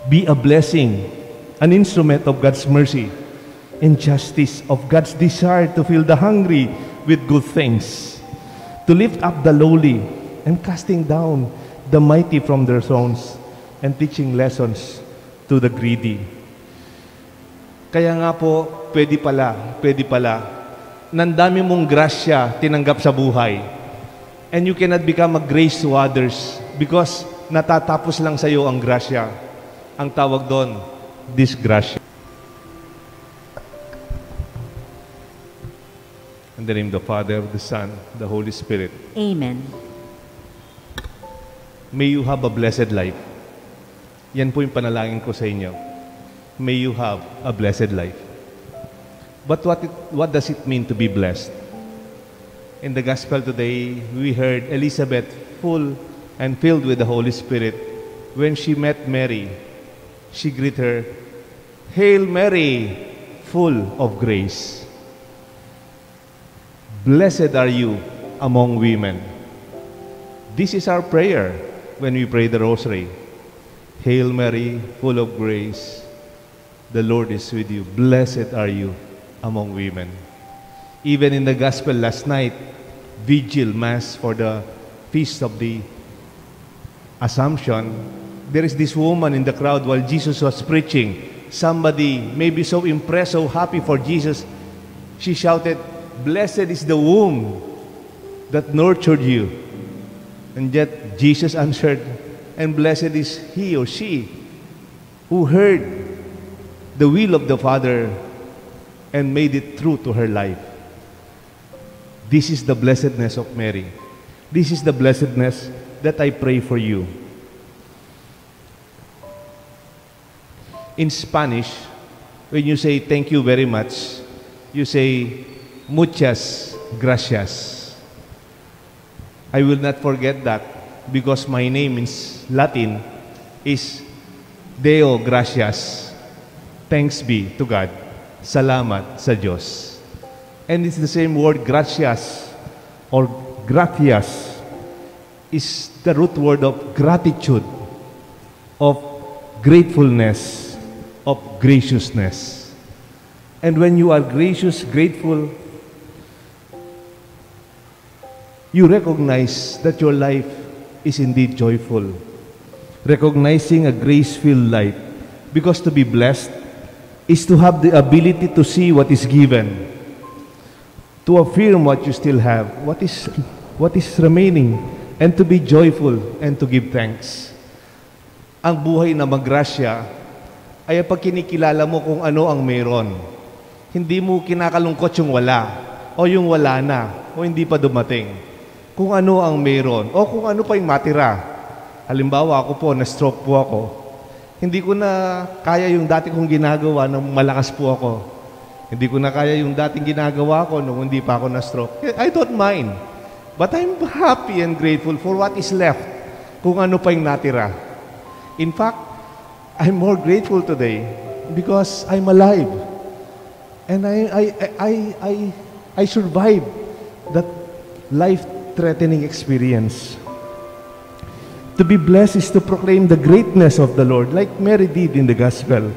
Be a blessing, an instrument of God's mercy and justice, of God's desire to fill the hungry with good things, to lift up the lowly and casting down the mighty from their thrones and teaching lessons to the greedy. Kaya nga po, pwede pala, nandami mong grasya tinanggap sa buhay. And you cannot become a grace to others because natatapos lang sa iyo ang grasya. Ang tawag doon, disgrasya. In the name of the Father, the Son, the Holy Spirit. Amen. May you have a blessed life. Yan po yung panalangin ko sa inyo. May you have a blessed life. But what does it mean to be blessed? In the Gospel today, we heard Elizabeth full and filled with the Holy Spirit. When she met Mary, she greeted her, "Hail Mary, full of grace. Blessed are you among women." This is our prayer when we pray the Rosary. Hail Mary, full of grace, the Lord is with you. Blessed are you among women. Even in the Gospel last night, Vigil Mass for the Feast of the Assumption, there is this woman in the crowd while Jesus was preaching. Somebody may be so impressed, so happy for Jesus. She shouted, "Blessed is the womb that nurtured you." And yet Jesus answered, "And blessed is he or she who heard the will of the Father and made it true to her life." This is the blessedness of Mary. This is the blessedness that I pray for you. In Spanish, when you say thank you very much, you say muchas gracias. I will not forget that because my name in Latin is Deo Gracias. Thanks be to God. Salamat sa Diyos. And it's the same word gracias or gratias is the root word of gratitude, of gratefulness, of graciousness. And when you are gracious, grateful, you recognize that your life is indeed joyful. Recognizing a grace-filled life. Because to be blessed is to have the ability to see what is given, to affirm what you still have, what is remaining, and to be joyful and to give thanks. Ang buhay na maggrasya ay pag kinikilala mo kung ano ang meron. Hindi mo kinakalungkot yung wala, o yung wala na, o hindi pa dumating. Kung ano ang meron, o kung ano pa yung matira. Halimbawa, ako po, na-stroke po ako. Hindi ko na kaya yung dati kong ginagawa nang malakas po ako. Hindi ko na kaya yung dating ginagawa ko nung hindi pa ako na-stroke. I don't mind. But I'm happy and grateful for what is left, kung ano pa yung natira. In fact, I'm more grateful today because I'm alive. And I survived that life-threatening experience. To be blessed is to proclaim the greatness of the Lord, like Mary did in the Gospel.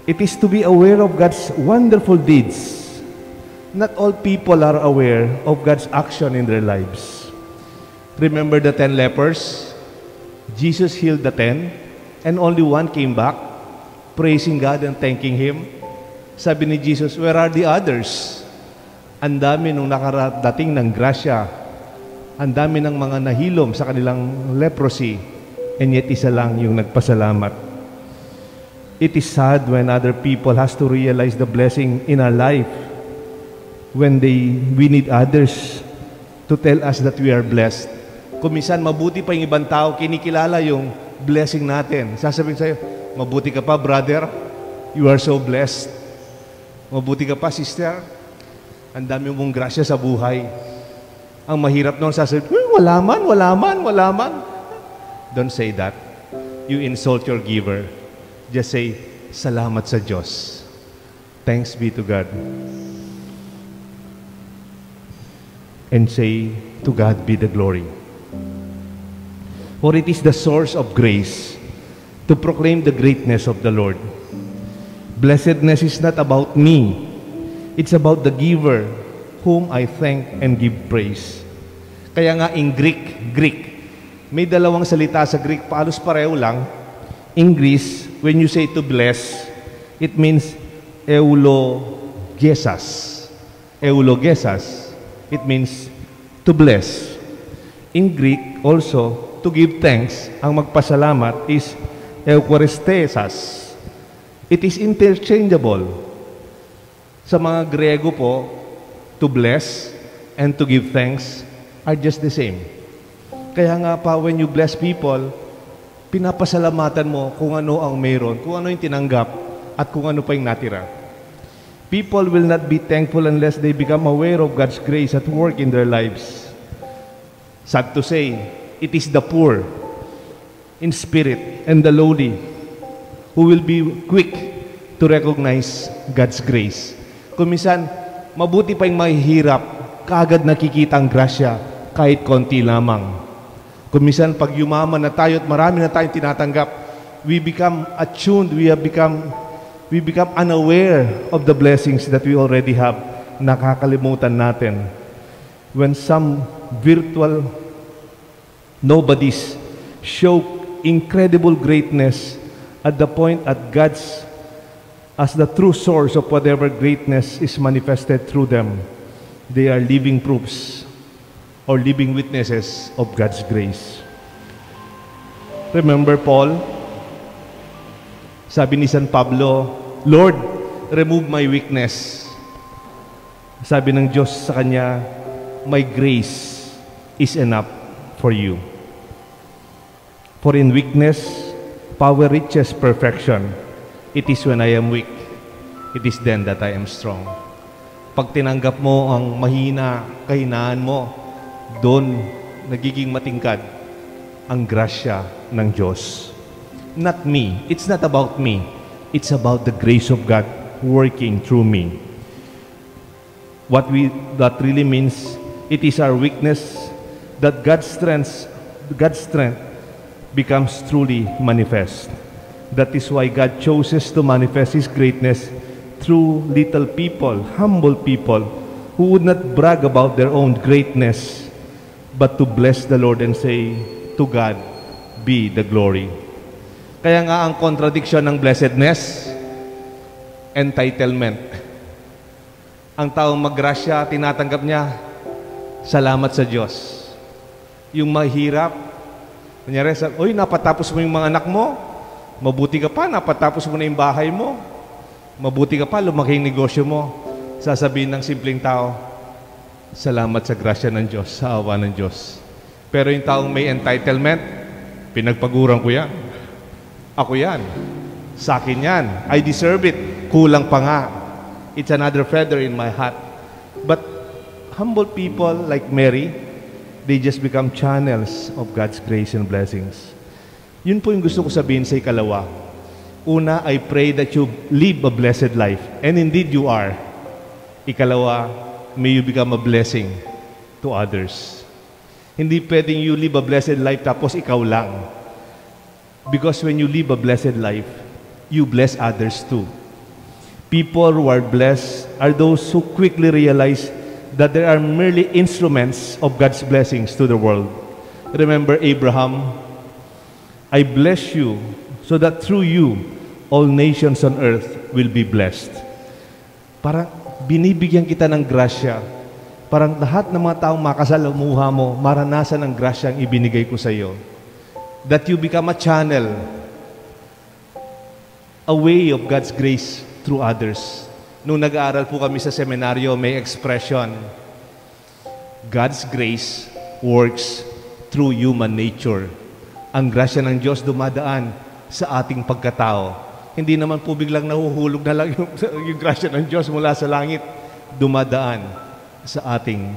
It is to be aware of God's wonderful deeds. Not all people are aware of God's action in their lives. Remember the 10 lepers? Jesus healed the 10 and only one came back, praising God and thanking Him. Sabi ni Jesus, "Where are the others?" Ang dami nung nakarating ng grasya. Ang dami ng mga nahilom sa kanilang leprosy. And yet isa lang yung nagpasalamat. It is sad when other people has to realize the blessing in our life. When we need others to tell us that we are blessed. Kung minsan, mabuti pa yung ibang tao, kinikilala yung blessing natin. Sasabihin sa'yo, mabuti ka pa, brother. You are so blessed. Mabuti ka pa, sister. Ang dami mong grasya sa buhay. Ang mahirap noon, sasabihin, wala man. Don't say that. You insult your giver. Just say, salamat sa Diyos. Thanks be to God. And say, to God be the glory. For it is the source of grace to proclaim the greatness of the Lord. Blessedness is not about me. It's about the giver whom I thank and give praise. Kaya nga in Greek, may dalawang salita sa Greek, halos pareho lang. In Greece, when you say to bless, it means eulogesas. Eulogesas. It means to bless. In Greek, also, to give thanks, ang magpasalamat is eucharistesas. It is interchangeable. Sa mga Grego po, to bless and to give thanks are just the same. Kaya nga pa, when you bless people, pinapasalamatan mo kung ano ang mayroon, kung ano yung tinanggap, at kung ano pa yung natira. People will not be thankful unless they become aware of God's grace at work in their lives. Sad to say, it is the poor in spirit and the lowly who will be quick to recognize God's grace. Kung minsan, mabuti pa yung mahihirap, kaagad nakikita ang grasya kahit konti lamang. Kung minsan, pag yumaman na tayo at marami na tayong tinatanggap, we become attuned, we become unaware of the blessings that we already have. Nakakalimutan natin. When some virtual nobodies show incredible greatness at the point at God's as the true source of whatever greatness is manifested through them, they are living proofs or living witnesses of God's grace. Remember Paul? Sabi ni San Pablo, Lord, remove my weakness. Sabi ng Diyos sa kanya, my grace is enough for you. For in weakness, power reaches perfection. It is when I am weak, it is then that I am strong. Pag tinanggap mo ang mahina, kahinaan mo, doon nagiging matingkad ang grasya ng Diyos. Not me. It's not about me. It's about the grace of God working through me. That really means, it is our weakness that God's strength becomes truly manifest. That is why God chooses to manifest His greatness through little people, humble people, who would not brag about their own greatness, but to bless the Lord and say, to God be the glory. Kaya nga ang contradiction ng blessedness, entitlement. Ang taong maggrasya, tinatanggap niya, salamat sa Diyos. Yung mahirap, kunyari, oy, napatapos mo yung mga anak mo, mabuti ka pa, napatapos mo na yung bahay mo, mabuti ka pa, lumaki yung negosyo mo. Sasabihin ng simpleng tao, salamat sa grasya ng Diyos, sa awa ng Diyos. Pero yung taong may entitlement, pinagpaguran ko yan. Ako yan. Sa akin yan. I deserve it. Kulang pa nga. It's another feather in my hat. But humble people like Mary, they just become channels of God's grace and blessings. Yun po yung gusto ko sabihin sa ikalawa. Una, I pray that you live a blessed life. And indeed you are. Ikalawa, may you become a blessing to others. Hindi pwedeng you live a blessed life tapos ikaw lang. Because when you live a blessed life, you bless others too. People who are blessed are those who quickly realize that they are merely instruments of God's blessings to the world. Remember Abraham, I bless you so that through you, all nations on earth will be blessed. Parang binibigyan kita ng grasya. Parang lahat ng mga taong makasalamuha mo, maranasan ang grasyang ibinigay ko sa iyo. That you become a channel, a way of God's grace through others. Nung nag-aaral po kami sa seminaryo, may expression, God's grace works through human nature. Ang grasya ng Diyos dumadaan sa ating pagkatao. Hindi naman po biglang nahuhulog na lang yung grasya ng Diyos mula sa langit. Dumadaan sa ating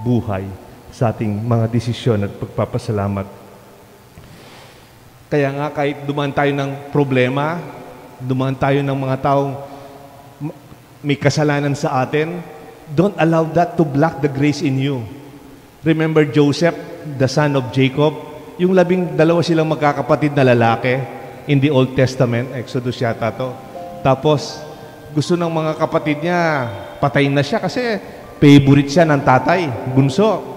buhay, sa ating mga desisyon at pagpapasalamat. Kaya nga kahit dumaan tayo ng problema, dumaan tayo ng mga taong may kasalanan sa atin, don't allow that to block the grace in you. Remember Joseph, the son of Jacob, yung 12 silang magkakapatid na lalaki, in the Old Testament, Exodus yata to. Tapos, gusto ng mga kapatid niya, patayin na siya kasi favorite siya ng tatay, bunso.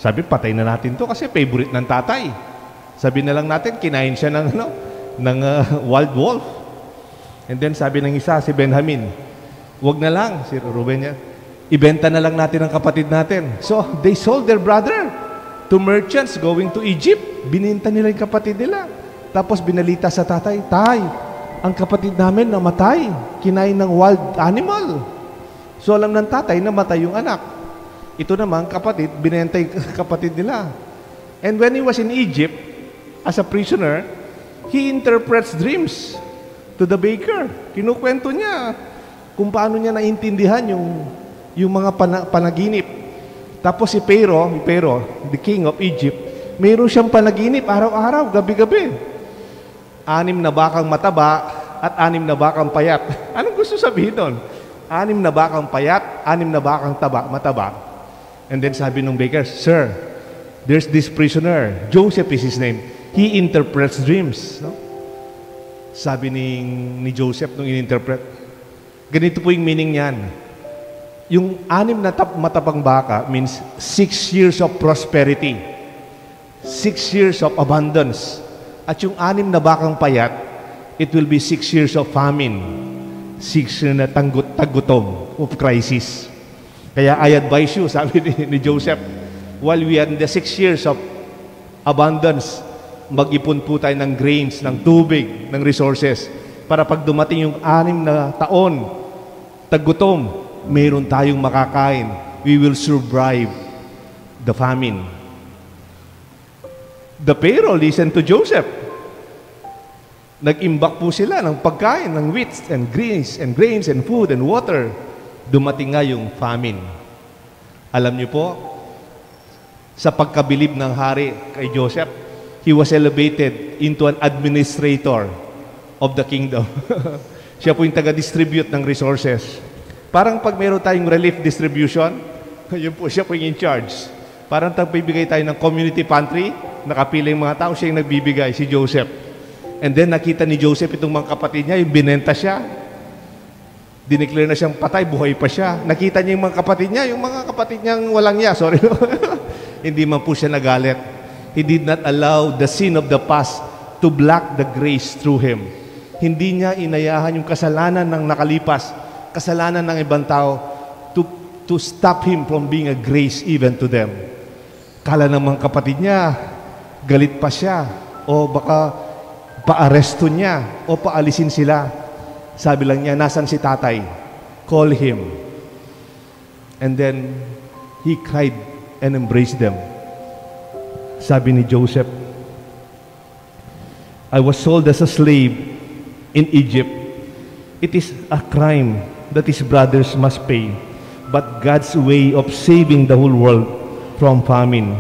Sabi, patay na natin to kasi favorite ng tatay. Sabi na lang natin, kinain siya ng, wild wolf. And then sabi ng isa, si Benjamin, wag na lang, si Ruben niya, ibenta na lang natin ang kapatid natin. So, they sold their brother to merchants going to Egypt. Bininta nila yung kapatid nila. Tapos binalita sa tatay, Tay, ang kapatid namin namatay. Kinain ng wild animal. So, alam ng tatay, namatay yung anak. Ito naman, kapatid, binenta yung kapatid nila. And when he was in Egypt, as a prisoner, he interprets dreams to the baker. Kinukwento niya kung paano niya naintindihan yung mga panaginip. Tapos si Pharaoh, the king of Egypt, mayroon siyang panaginip araw-araw, gabi-gabi. 6 na bakang mataba at 6 na bakang payat. Anong gusto sabihin doon? 6 na bakang payat, 6 na bakang mataba. And then sabi ng baker, Sir, there's this prisoner. Joseph is his name. He interprets dreams. No? Sabi ni Joseph nung in-interpret, ganito po yung meaning niyan. Yung 6 na matabang baka means 6 years of prosperity. 6 years of abundance. At yung 6 na bakang payat, it will be 6 years of famine. 6 years na tagutom of crisis. Kaya I advise you, sabi ni Joseph, while we are in the 6 years of abundance, mag-ipon po tayo ng grains, ng tubig, ng resources, para pag dumating yung 6 na taon, tagutom, mayroon tayong makakain. We will survive the famine. The Pharaoh listened to Joseph. Nag-imbak po sila ng pagkain, ng wheat and grains and food and water. Dumating nga yung famine. Alam niyo po, sa pagkabilib ng hari kay Joseph, he was elevated into an administrator of the kingdom. Siya po yung taga-distribute ng resources. Parang pag meron tayong relief distribution, yun po, siya po yung in charge. Parang tagbibigay tayo ng community pantry, nakapiling mga tao, siya yung nagbibigay, si Joseph. And then nakita ni Joseph itong mga kapatid niya, yung binenta siya. Dineclare na siyang patay, buhay pa siya. Nakita niya yung mga kapatid niya, yung mga kapatid niyang walang niya, sorry. Hindi man po siya nagalit. He did not allow the sin of the past to block the grace through him. Hindi niya inayahan yung kasalanan ng nakalipas, kasalanan ng ibang tao, to stop him from being a grace even to them. Kala ng mga kapatid niya, galit pa siya, o baka paaresto niya, o paalisin sila. Sabi lang niya, nasan si tatay? Call him. And then, he cried and embraced them. Sabi ni Joseph, I was sold as a slave in Egypt. It is a crime that his brothers must pay. But God's way of saving the whole world from famine,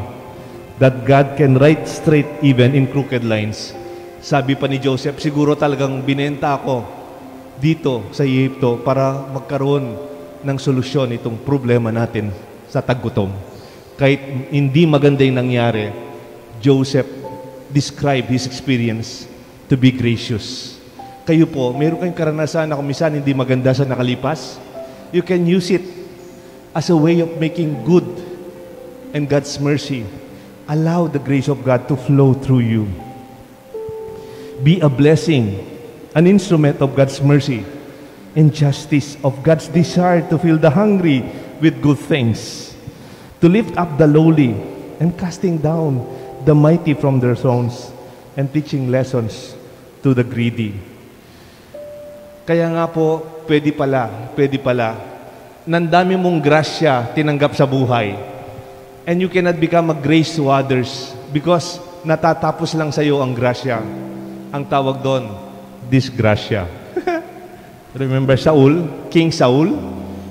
that God can write straight even in crooked lines. Sabi pa ni Joseph, siguro talagang binenta ako dito sa Egypto para magkaroon ng solusyon itong problema natin sa tagutom. Kahit hindi maganda yung nangyari, Joseph described his experience to be gracious. Kayo po, meron kayong karanasan na kung minsan hindi maganda sa nakalipas, you can use it as a way of making good and God's mercy. Allow the grace of God to flow through you. Be a blessing, an instrument of God's mercy and justice, of God's desire to fill the hungry with good things, to lift up the lowly and casting down the mighty from their thrones and teaching lessons to the greedy. Kaya nga po, pwede pala, nandami mong grasya tinanggap sa buhay. And you cannot become a grace to others because natatapos lang sa iyo ang grasya. Ang tawag doon, disgrasya. Remember Saul, King Saul?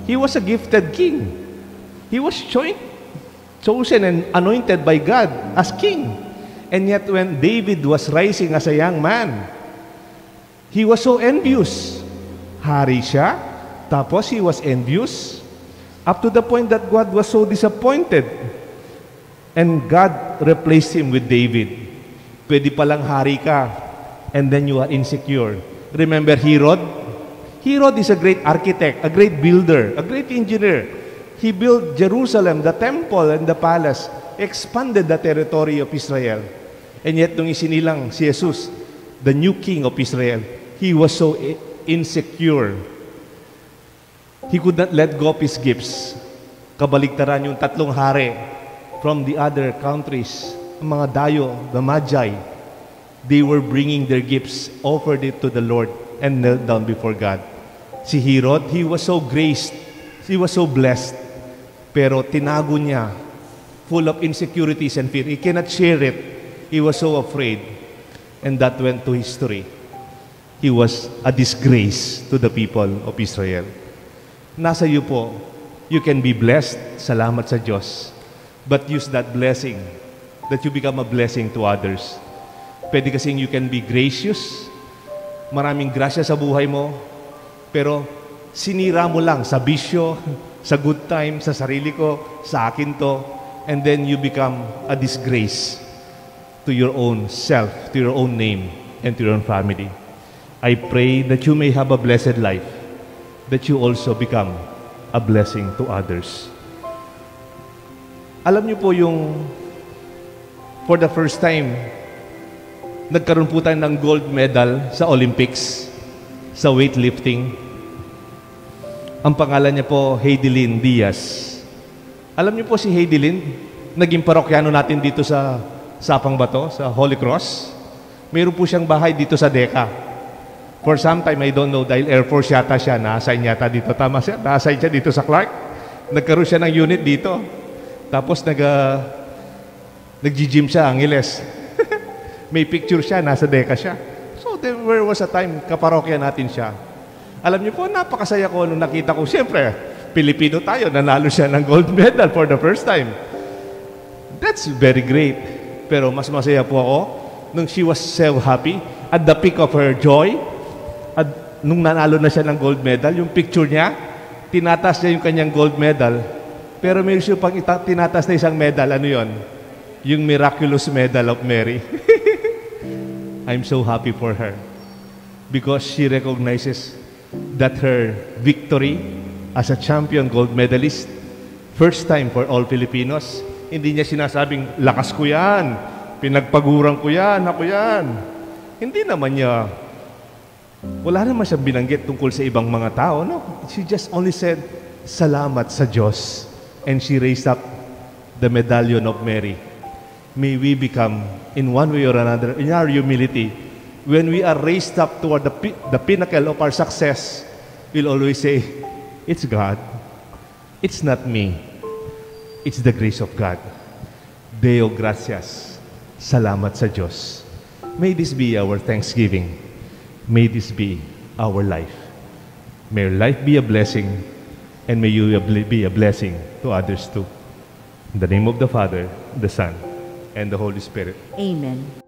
He was a gifted king. He was chosen and anointed by God as king. And yet when David was rising as a young man, he was so envious. Hari siya, tapos he was envious up to the point that God was so disappointed. And God replaced him with David. Pwede palang hari ka, and then you are insecure. Remember Herod? Herod is a great architect, a great builder, a great engineer. He built Jerusalem, the temple and the palace, expanded the territory of Israel. And yet, nung isinilang si Jesus, the new king of Israel, he was so insecure. He could not let go of his gifts. Kabaligtaran yung tatlong hari from the other countries, ang mga dayo, the Magi, they were bringing their gifts, offered it to the Lord, and knelt down before God. Si Herod, he was so graced, he was so blessed, pero tinago niya, full of insecurities and fear. He cannot share it. He was so afraid. And that went to history. He was a disgrace to the people of Israel. Nasa iyo po, you can be blessed, salamat sa Diyos. But use that blessing, that you become a blessing to others. Pwede kasing you can be gracious, maraming grasya sa buhay mo, pero sinira mo lang sa bisyo, sa good time, sa sarili ko, sa akin to, and then you become a disgrace to your own self, to your own name, and to your own family. I pray that you may have a blessed life, that you also become a blessing to others. Alam niyo po yung for the first time, nagkaroon po tayo ng gold medal sa Olympics, sa weightlifting. Ang pangalan niya po, Heidelin Diaz. Alam niyo po si Heidelin, naging parokyano natin dito sa Sapang Bato, sa Holy Cross. Mayroon po siyang bahay dito sa Deca. For some time, I don't know, dahil Air Force yata siya, na-assign yata dito. Tama siya, na-assign siya dito sa Clark. Nagkaroon siya ng unit dito. Tapos nag-gym siya, Angeles. May picture siya, nasa Deca siya. So there was a time, kaparokya natin siya. Alam niyo po, napakasaya ko nung nakita ko. Siyempre, Pilipino tayo, nanalo siya ng gold medal for the first time. That's very great. Pero mas masaya po ako nung she was so happy at the peak of her joy. At nung nanalo na siya ng gold medal, yung picture niya, tinatas niya yung kanyang gold medal. Pero may siya pang tinatas na isang medal. Ano yon? Yung Miraculous Medal of Mary. I'm so happy for her because she recognizes that her victory as a champion gold medalist, first time for all Filipinos, hindi niya sinasabing, lakas ko yan, pinagpaguran ko yan, ako yan. Hindi naman niya, wala naman siyang binanggit tungkol sa ibang mga tao. No? She just only said, salamat sa Diyos. And she raised up the medallion of Mary. May we become, in one way or another, in our humility, when we are raised up toward the pinnacle of our success, we'll always say, it's God. It's not me. It's the grace of God. Deo gratias. Salamat sa Diyos. May this be our thanksgiving. May this be our life. May your life be a blessing, and may you be a blessing to others too. In the name of the Father, the Son, and the Holy Spirit. Amen.